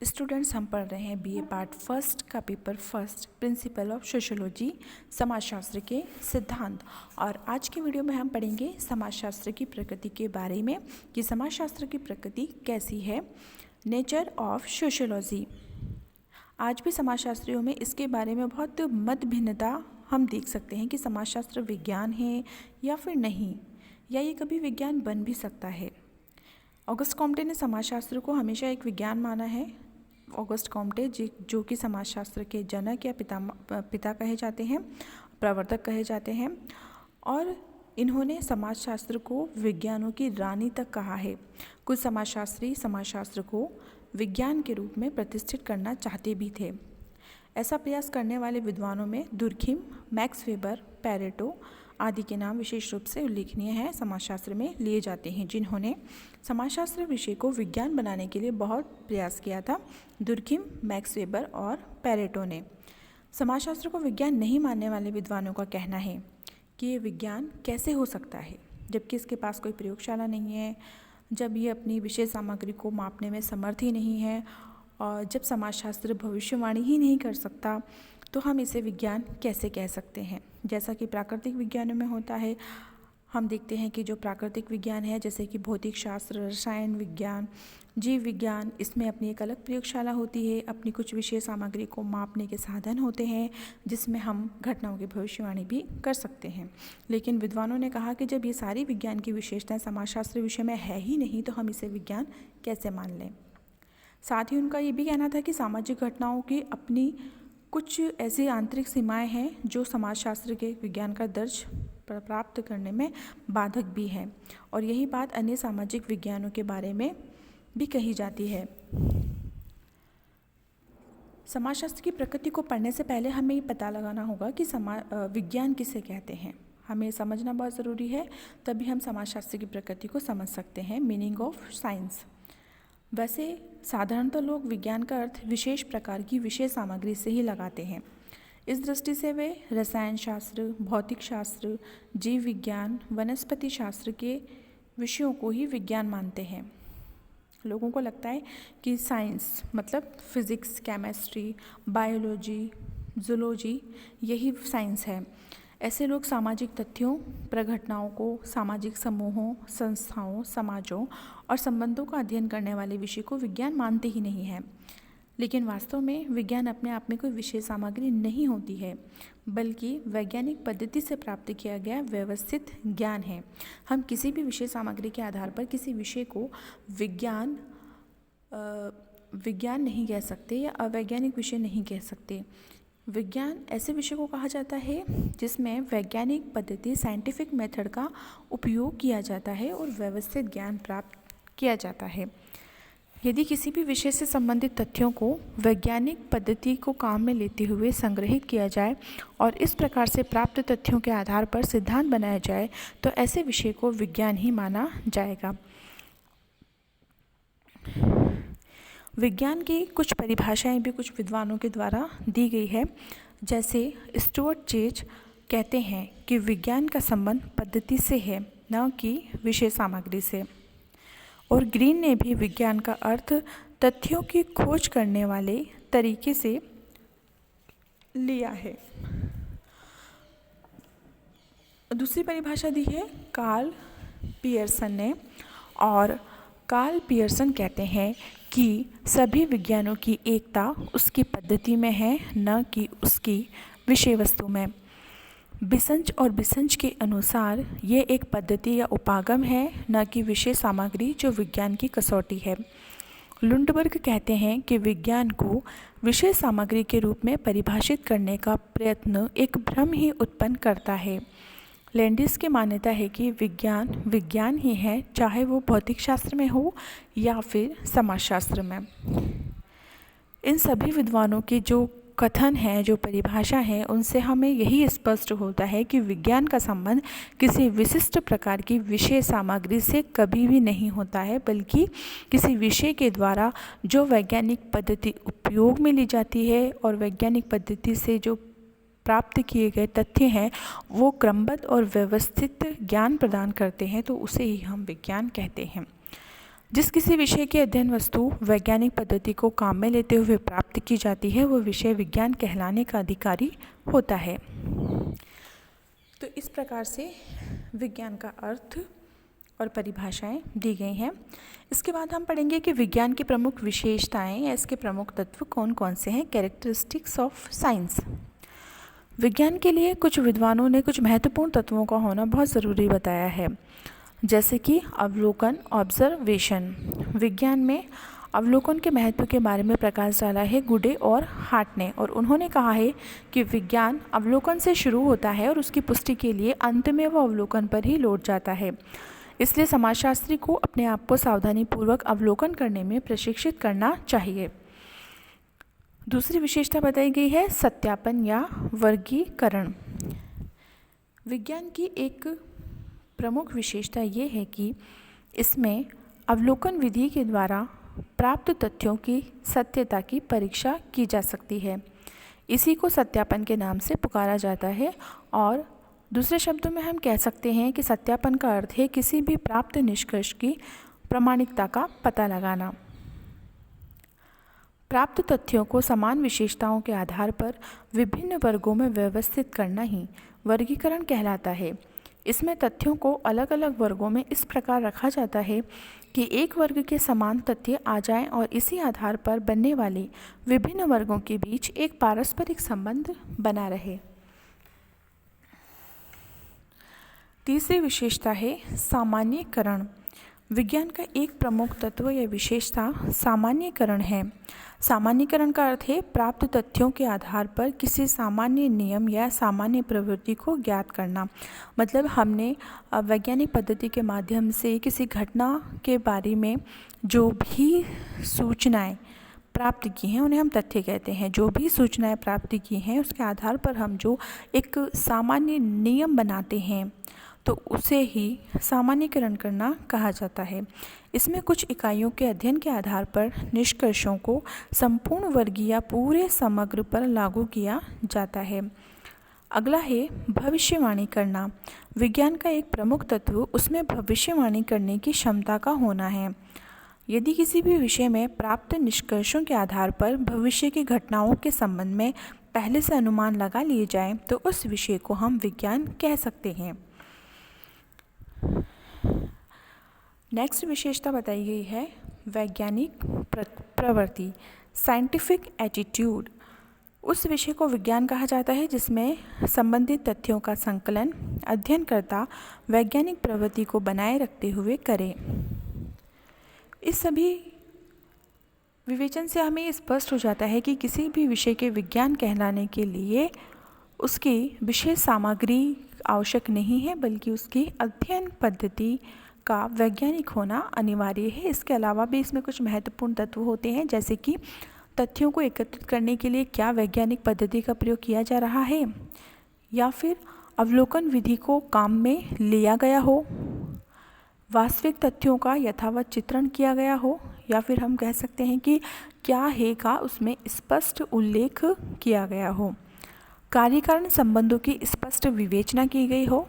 Students, हम पढ़ रहे हैं बीए पार्ट फर्स्ट का paper first, principle of sociology, समाजशास्त्र के सिद्धांत। और आज के वीडियो में हम पढ़ेंगे समाजशास्त्र की प्रकृति के बारे में कि समाजशास्त्र की प्रकृति कैसी है। Nature of sociology. आज भी समाजशास्त्रियों में इसके बारे में बहुत मत भिन्नता हम देख सकते हैं कि समाजशास्त्र विज्ञान है या फिर नहीं, या ये कभी विज्ञान बन भी सकता है। ऑगस्ट कॉम्टे ने समाजशास्त्र को हमेशा एक विज्ञान माना है। ऑगस्ट कॉम्टे जो कि समाजशास्त्र के जनक या पिता कहे जाते हैं, प्रवर्तक कहे जाते हैं, और इन्होंने समाजशास्त्र को विज्ञानों की रानी तक कहा है। कुछ समाजशास्त्री समाजशास्त्र को विज्ञान के रूप में प्रतिष्ठित करना चाहते भी थे। ऐसा प्रयास करने वाले विद्वानों में दुर्खिम, मैक्स वेबर, पैरेटो आदि के नाम विशेष रूप से उल्लेखनीय हैं, समाजशास्त्र में लिए जाते हैं, जिन्होंने समाजशास्त्र विषय को विज्ञान बनाने के लिए बहुत प्रयास किया था। दुर्खिम, मैक्स वेबर और पैरेटो ने। समाजशास्त्र को विज्ञान नहीं मानने वाले विद्वानों का कहना है कि ये विज्ञान कैसे हो सकता है जबकि इसके पास कोई प्रयोगशाला नहीं है, जब ये अपनी विषय सामग्री को मापने में समर्थ ही नहीं है, और जब समाजशास्त्र भविष्यवाणी ही नहीं कर सकता तो हम इसे विज्ञान कैसे कह सकते हैं। जैसा कि प्राकृतिक विज्ञानों में होता है, हम देखते हैं कि जो प्राकृतिक विज्ञान है जैसे कि भौतिक शास्त्र, रसायन विज्ञान, जीव विज्ञान, इसमें अपनी एक अलग प्रयोगशाला होती है, अपनी कुछ विषय सामग्री को मापने के साधन होते हैं जिसमें हम घटनाओं की भविष्यवाणी भी कर सकते हैं। लेकिन विद्वानों ने कहा कि जब ये सारी विज्ञान की विशेषताएं समाजशास्त्र विषय में है ही नहीं तो हम इसे विज्ञान कैसे मान लें। साथ ही उनका ये भी कहना था कि सामाजिक घटनाओं की अपनी कुछ ऐसी आंतरिक सीमाएं हैं जो समाजशास्त्र के विज्ञान का दर्ज प्राप्त करने में बाधक भी है, और यही बात अन्य सामाजिक विज्ञानों के बारे में भी कही जाती है। समाजशास्त्र की प्रकृति को पढ़ने से पहले हमें ये पता लगाना होगा कि विज्ञान किसे कहते हैं। हमें समझना बहुत ज़रूरी है, तभी हम समाजशास्त्र की प्रकृति को समझ सकते हैं। Meaning of science. वैसे साधारणतः लोग विज्ञान का अर्थ विशेष प्रकार की विषय सामग्री से ही लगाते हैं। इस दृष्टि से वे रसायन शास्त्र, भौतिक शास्त्र, जीव विज्ञान, वनस्पति शास्त्र के विषयों को ही विज्ञान मानते हैं। लोगों को लगता है कि साइंस मतलब फिज़िक्स, केमिस्ट्री, बायोलॉजी, जूलॉजी यही साइंस है। ऐसे लोग सामाजिक तथ्यों, प्रघटनाओं को, सामाजिक समूहों, संस्थाओं, समाजों और संबंधों का अध्ययन करने वाले विषय को विज्ञान मानते ही नहीं हैं। लेकिन वास्तव में विज्ञान अपने आप में कोई विषय सामग्री नहीं होती है, बल्कि वैज्ञानिक पद्धति से प्राप्त किया गया व्यवस्थित ज्ञान है। हम किसी भी विषय सामग्री के आधार पर किसी विषय को विज्ञान नहीं कह सकते या अवैज्ञानिक विषय नहीं कह सकते। विज्ञान ऐसे विषय को कहा जाता है जिसमें वैज्ञानिक पद्धति, साइंटिफिक मेथड का उपयोग किया जाता है और व्यवस्थित ज्ञान प्राप्त किया जाता है। यदि किसी भी विषय से संबंधित तथ्यों को वैज्ञानिक पद्धति को काम में लेते हुए संग्रहित किया जाए और इस प्रकार से प्राप्त तथ्यों के आधार पर सिद्धांत बनाया जाए तो ऐसे विषय को विज्ञान ही माना जाएगा। विज्ञान की कुछ परिभाषाएं भी कुछ विद्वानों के द्वारा दी गई है। जैसे स्टुअर्ट चेज कहते हैं कि विज्ञान का संबंध पद्धति से है, न कि विषय सामग्री से। और ग्रीन ने भी विज्ञान का अर्थ तथ्यों की खोज करने वाले तरीके से लिया है। दूसरी परिभाषा दी है कार्ल पियर्सन ने, और कार्ल पियर्सन कहते हैं कि सभी विज्ञानों की एकता उसकी पद्धति में है, न कि उसकी विषय वस्तु में। बिसंज और बिसंज के अनुसार ये एक पद्धति या उपागम है, न कि विषय सामग्री जो विज्ञान की कसौटी है। लुंडबर्ग कहते हैं कि विज्ञान को विषय सामग्री के रूप में परिभाषित करने का प्रयत्न एक भ्रम ही उत्पन्न करता है। लैंडिस की मान्यता है कि विज्ञान विज्ञान ही है, चाहे वो भौतिक शास्त्र में हो या फिर समाजशास्त्र में। इन सभी विद्वानों के जो कथन है, जो परिभाषा है, उनसे हमें यही स्पष्ट होता है कि विज्ञान का संबंध किसी विशिष्ट प्रकार की विषय सामग्री से कभी भी नहीं होता है, बल्कि किसी विषय के द्वारा जो वैज्ञानिक पद्धति उपयोग में ली जाती है और वैज्ञानिक पद्धति से जो प्राप्त किए गए तथ्य हैं वो क्रमबद्ध और व्यवस्थित ज्ञान प्रदान करते हैं, तो उसे ही हम विज्ञान कहते हैं। जिस किसी विषय की अध्ययन वस्तु वैज्ञानिक पद्धति को काम में लेते हुए प्राप्त की जाती है वह विषय विज्ञान कहलाने का अधिकारी होता है। तो इस प्रकार से विज्ञान का अर्थ और परिभाषाएं दी गई हैं। इसके बाद हम पढ़ेंगे कि विज्ञान की प्रमुख विशेषताएं या इसके प्रमुख तत्व कौन कौन से हैं। Characteristics of science. विज्ञान के लिए कुछ विद्वानों ने कुछ महत्वपूर्ण तत्वों का होना बहुत ज़रूरी बताया है, जैसे कि अवलोकन, ऑब्जर्वेशन। विज्ञान में अवलोकन के महत्व के बारे में प्रकाश डाला है गुडे और हार्ट ने, और उन्होंने कहा है कि विज्ञान अवलोकन से शुरू होता है और उसकी पुष्टि के लिए अंत में वह अवलोकन पर ही लौट जाता है। इसलिए समाजशास्त्री को अपने आप को सावधानीपूर्वक अवलोकन करने में प्रशिक्षित करना चाहिए। दूसरी विशेषता बताई गई है सत्यापन या वर्गीकरण। विज्ञान की एक प्रमुख विशेषता ये है कि इसमें अवलोकन विधि के द्वारा प्राप्त तथ्यों की सत्यता की परीक्षा की जा सकती है। इसी को सत्यापन के नाम से पुकारा जाता है, और दूसरे शब्दों में हम कह सकते हैं कि सत्यापन का अर्थ है किसी भी प्राप्त निष्कर्ष की प्रामाणिकता का पता लगाना। प्राप्त तथ्यों को समान विशेषताओं के आधार पर विभिन्न वर्गों में व्यवस्थित करना ही वर्गीकरण कहलाता है। इसमें तथ्यों को अलग अलग वर्गों में इस प्रकार रखा जाता है कि एक वर्ग के समान तथ्य आ जाएं और इसी आधार पर बनने वाले विभिन्न वर्गों के बीच एक पारस्परिक संबंध बना रहे। तीसरी विशेषता है सामान्यीकरण। विज्ञान का एक प्रमुख तत्व या विशेषता सामान्यीकरण है। सामान्यीकरण का अर्थ है प्राप्त तथ्यों के आधार पर किसी सामान्य नियम या सामान्य प्रवृत्ति को ज्ञात करना। मतलब हमने वैज्ञानिक पद्धति के माध्यम से किसी घटना के बारे में जो भी सूचनाएं प्राप्त की हैं उन्हें हम तथ्य कहते हैं। जो भी सूचनाएं प्राप्त की हैं उसके आधार पर हम जो एक सामान्य नियम बनाते हैं तो उसे ही सामान्यीकरण करना कहा जाता है। इसमें कुछ इकाइयों के अध्ययन के आधार पर निष्कर्षों को संपूर्ण वर्गीय या पूरे समग्र पर लागू किया जाता है। अगला है भविष्यवाणी करना। विज्ञान का एक प्रमुख तत्व उसमें भविष्यवाणी करने की क्षमता का होना है। यदि किसी भी विषय में प्राप्त निष्कर्षों के आधार पर भविष्य की घटनाओं के संबंध में पहले से अनुमान लगा लिए जाए तो उस विषय को हम विज्ञान कह सकते हैं। नेक्स्ट विशेषता बताई गई है वैज्ञानिक प्रवृत्ति, साइंटिफिक एटीट्यूड। उस विषय को विज्ञान कहा जाता है जिसमें संबंधित तथ्यों का संकलन अध्ययनकर्ता वैज्ञानिक प्रवृत्ति को बनाए रखते हुए करे। इस सभी विवेचन से हमें स्पष्ट हो जाता है कि किसी भी विषय के विज्ञान कहलाने के लिए उसकी विशेष सामग्री आवश्यक नहीं है, बल्कि उसकी अध्ययन पद्धति का वैज्ञानिक होना अनिवार्य है। इसके अलावा भी इसमें कुछ महत्वपूर्ण तत्व होते हैं, जैसे कि तथ्यों को एकत्रित करने के लिए क्या वैज्ञानिक पद्धति का प्रयोग किया जा रहा है, या फिर अवलोकन विधि को काम में लिया गया हो, वास्तविक तथ्यों का यथावत चित्रण किया गया हो, या फिर हम कह सकते हैं कि क्या है का उसमें स्पष्ट उल्लेख किया गया हो, कार्यकारण संबंधों की स्पष्ट विवेचना की गई हो।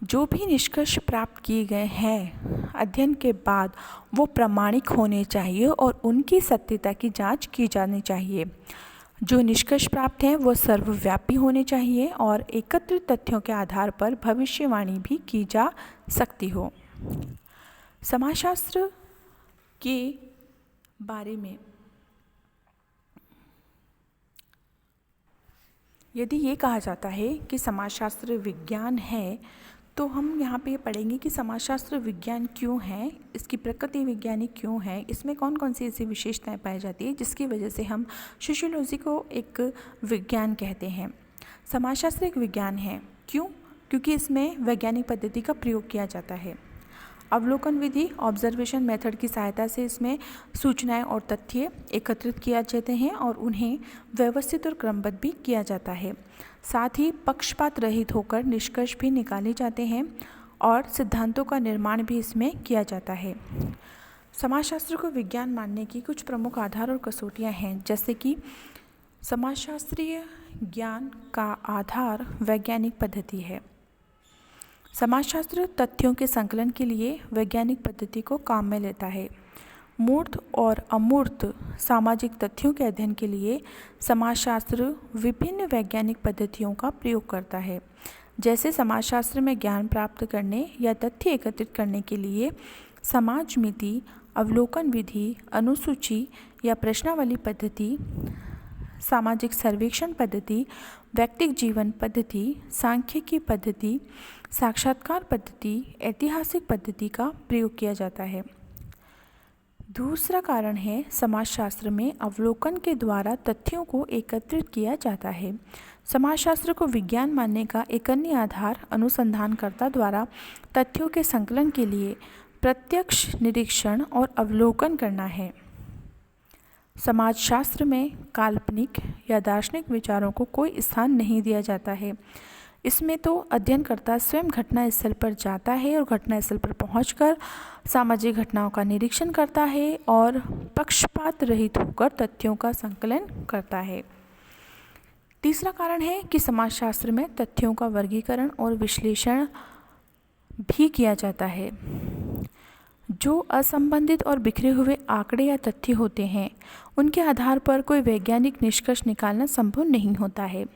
जो भी निष्कर्ष प्राप्त किए गए हैं अध्ययन के बाद वो प्रामाणिक होने चाहिए और उनकी सत्यता की जांच की जानी चाहिए। जो निष्कर्ष प्राप्त हैं वो सर्वव्यापी होने चाहिए और एकत्रित तथ्यों के आधार पर भविष्यवाणी भी की जा सकती हो। समाजशास्त्र के बारे में यदि ये कहा जाता है कि समाजशास्त्र विज्ञान है, तो हम यहाँ पे पढ़ेंगे कि समाजशास्त्र विज्ञान क्यों है, इसकी प्रकृति वैज्ञानिक क्यों है, इसमें कौन कौन सी ऐसी विशेषताएं पाई जाती है जिसकी वजह से हम सोशियोलॉजी को एक विज्ञान कहते हैं। समाजशास्त्र एक विज्ञान है क्यों? क्योंकि इसमें वैज्ञानिक पद्धति का प्रयोग किया जाता है। अवलोकन विधि ऑब्जर्वेशन मेथड की सहायता से इसमें सूचनाएं और तथ्य एकत्रित किया जाते हैं और उन्हें व्यवस्थित और क्रमबद्ध भी किया जाता है। साथ ही पक्षपात रहित होकर निष्कर्ष भी निकाले जाते हैं और सिद्धांतों का निर्माण भी इसमें किया जाता है। समाजशास्त्र को विज्ञान मानने की कुछ प्रमुख आधार और कसौटियाँ हैं, जैसे कि समाजशास्त्रीय ज्ञान का आधार वैज्ञानिक पद्धति है। समाजशास्त्र तथ्यों के संकलन के लिए वैज्ञानिक पद्धति को काम में लेता है। मूर्त और अमूर्त सामाजिक तथ्यों के अध्ययन के लिए समाजशास्त्र विभिन्न वैज्ञानिक पद्धतियों का प्रयोग करता है। जैसे समाजशास्त्र में ज्ञान प्राप्त करने या तथ्य एकत्रित करने के लिए समाज मिति, अवलोकन विधि, अनुसूची या प्रश्नावली पद्धति, सामाजिक सर्वेक्षण पद्धति, व्यक्तिगत जीवन पद्धति, सांख्यिकी पद्धति, साक्षात्कार पद्धति, ऐतिहासिक पद्धति का प्रयोग किया जाता है। दूसरा कारण है समाजशास्त्र में अवलोकन के द्वारा तथ्यों को एकत्रित किया जाता है। समाजशास्त्र को विज्ञान मानने का एक अन्य आधार अनुसंधानकर्ता द्वारा तथ्यों के संकलन के लिए प्रत्यक्ष निरीक्षण और अवलोकन करना है। समाजशास्त्र में काल्पनिक या दार्शनिक विचारों को कोई स्थान नहीं दिया जाता है। इसमें तो अध्ययनकर्ता स्वयं घटनास्थल पर जाता है और घटनास्थल पर पहुंचकर सामाजिक घटनाओं का निरीक्षण करता है और पक्षपात रहित होकर तथ्यों का संकलन करता है। तीसरा कारण है कि समाजशास्त्र में तथ्यों का वर्गीकरण और विश्लेषण भी किया जाता है। जो असंबंधित और बिखरे हुए आंकड़े या तथ्य होते हैं, उनके आधार पर कोई वैज्ञानिक निष्कर्ष निकालना संभव नहीं होता है।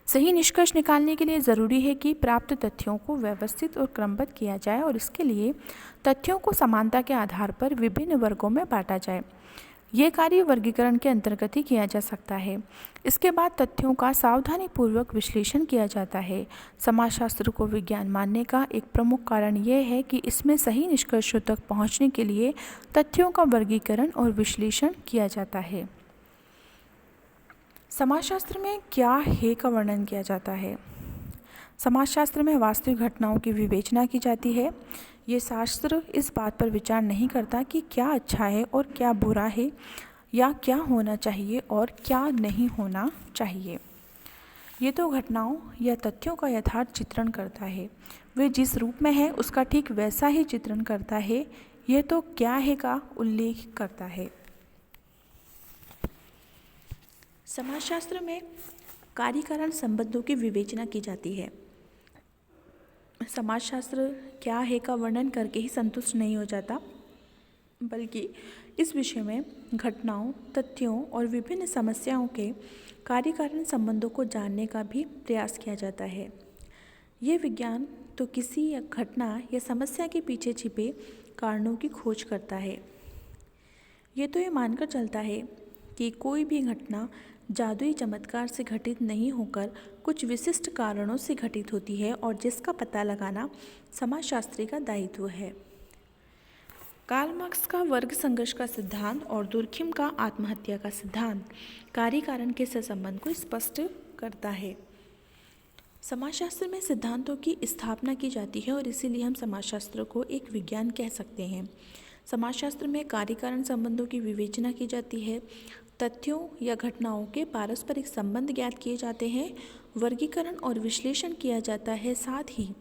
सही निष्कर्ष निकालने के लिए ज़रूरी है कि प्राप्त तथ्यों को व्यवस्थित और क्रमबद्ध किया जाए और इसके लिए तथ्यों को समानता के आधार पर विभिन्न वर्गों में बांटा जाए। ये कार्य वर्गीकरण के अंतर्गत ही किया जा सकता है। इसके बाद तथ्यों का सावधानीपूर्वक विश्लेषण किया जाता है। समाजशास्त्र को विज्ञान मानने का एक प्रमुख कारण यह है कि इसमें सही निष्कर्षों तक पहुंचने के लिए तथ्यों का वर्गीकरण और विश्लेषण किया जाता है। समाजशास्त्र में क्या है का वर्णन किया जाता है। समाजशास्त्र में वास्तविक घटनाओं की विवेचना की जाती है। ये शास्त्र इस बात पर विचार नहीं करता कि क्या अच्छा है और क्या बुरा है, या क्या होना चाहिए और क्या नहीं होना चाहिए। ये तो घटनाओं या तथ्यों का यथार्थ चित्रण करता है। वे जिस रूप में है उसका ठीक वैसा ही चित्रण करता है। यह तो क्या है का उल्लेख करता है। समाजशास्त्र में कार्यकारण संबंधों की विवेचना की जाती है। समाजशास्त्र क्या है का वर्णन करके ही संतुष्ट नहीं हो जाता, बल्कि इस विषय में घटनाओं, तथ्यों और विभिन्न समस्याओं के कार्यकारण संबंधों को जानने का भी प्रयास किया जाता है। ये विज्ञान तो किसी घटना या समस्या के पीछे छिपे कारणों की खोज करता है। ये तो ये मानकर चलता है कि कोई भी घटना जादुई चमत्कार से घटित नहीं होकर कुछ विशिष्ट कारणों से घटित होती है और जिसका पता लगाना समाजशास्त्री का दायित्व है। कार्ल मार्क्स का वर्ग संघर्ष का सिद्धांत और दुर्खिम का आत्महत्या का सिद्धांत कार्य-कारण के सहसंबंध को स्पष्ट करता है। समाजशास्त्र में सिद्धांतों की स्थापना की जाती है और इसीलिए हम समाजशास्त्र को एक विज्ञान कह सकते हैं। समाजशास्त्र में कार्य-कारण संबंधों की विवेचना की जाती है। तथ्यों या घटनाओं के पारस्परिक संबंध ज्ञात किए जाते हैं, वर्गीकरण और विश्लेषण किया जाता है, साथ ही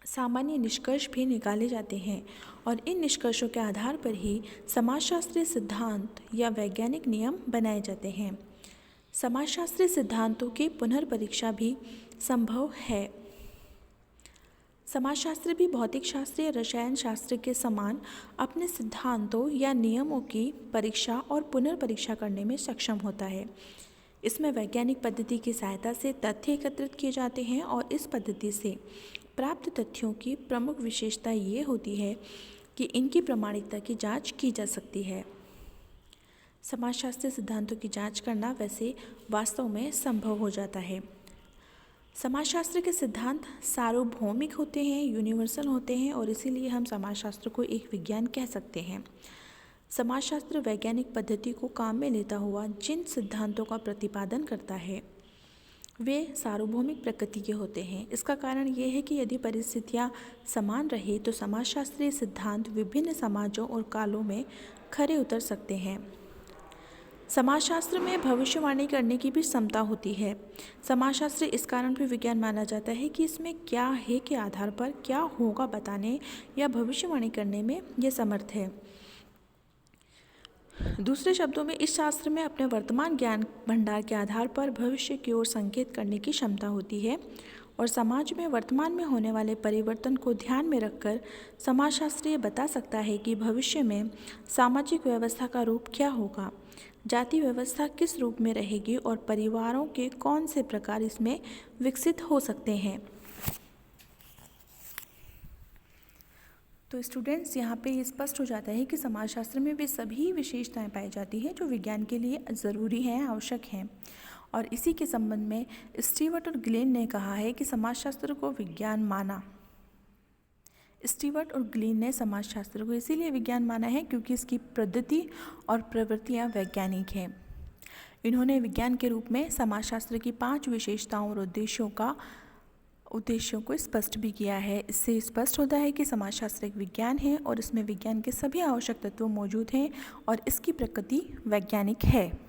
सामान्य निष्कर्ष भी निकाले जाते हैं और इन निष्कर्षों के आधार पर ही समाजशास्त्रीय सिद्धांत या वैज्ञानिक नियम बनाए जाते हैं। समाजशास्त्रीय सिद्धांतों की पुनर्परीक्षा भी संभव है। समाजशास्त्र भी भौतिक शास्त्र या रसायन शास्त्र के समान अपने सिद्धांतों या नियमों की परीक्षा और पुनर्परीक्षा करने में सक्षम होता है। इसमें वैज्ञानिक पद्धति की सहायता से तथ्य एकत्रित किए जाते हैं और इस पद्धति से प्राप्त तथ्यों की प्रमुख विशेषता ये होती है कि इनकी प्रामाणिकता की जांच की जा सकती है। समाजशास्त्रीय सिद्धांतों की जांच करना वैसे वास्तव में संभव हो जाता है। समाजशास्त्र के सिद्धांत सार्वभौमिक होते हैं, यूनिवर्सल होते हैं और इसीलिए हम समाजशास्त्र को एक विज्ञान कह सकते हैं। समाजशास्त्र वैज्ञानिक पद्धति को काम में लेता हुआ जिन सिद्धांतों का प्रतिपादन करता है वे सार्वभौमिक प्रकृति के होते हैं। इसका कारण ये है कि यदि परिस्थितियाँ समान रहे तो समाजशास्त्रीय सिद्धांत विभिन्न समाजों और कालों में खरे उतर सकते हैं। समाजशास्त्र में भविष्यवाणी करने की भी क्षमता होती है। समाजशास्त्र इस कारण भी विज्ञान माना जाता है कि इसमें क्या है के आधार पर क्या होगा बताने या भविष्यवाणी करने में यह समर्थ है। दूसरे शब्दों में इस शास्त्र में अपने वर्तमान ज्ञान भंडार के आधार पर भविष्य की ओर संकेत करने की क्षमता होती है और समाज में वर्तमान में होने वाले परिवर्तन को ध्यान में रखकर समाजशास्त्री ये बता सकता है कि भविष्य में सामाजिक व्यवस्था का रूप क्या होगा, जाति व्यवस्था किस रूप में रहेगी और परिवारों के कौन से प्रकार इसमें विकसित हो सकते हैं। तो स्टूडेंट्स, यहाँ पे ये स्पष्ट हो जाता है कि समाजशास्त्र में वे सभी विशेषताएं पाई जाती हैं जो विज्ञान के लिए ज़रूरी हैं, आवश्यक हैं। और इसी के संबंध में स्टीवर्ट और ग्लेन ने कहा है कि समाजशास्त्र को विज्ञान माना। स्टीवर्ट और ग्लेन ने समाजशास्त्र को इसीलिए विज्ञान माना है क्योंकि इसकी पद्धति और प्रवृत्तियाँ वैज्ञानिक हैं। इन्होंने विज्ञान के रूप में समाजशास्त्र की 5 विशेषताओं और उद्देश्यों को स्पष्ट भी किया है। इससे स्पष्ट होता है कि समाजशास्त्र एक विज्ञान है और इसमें विज्ञान के सभी आवश्यक तत्व मौजूद हैं और इसकी प्रकृति वैज्ञानिक है।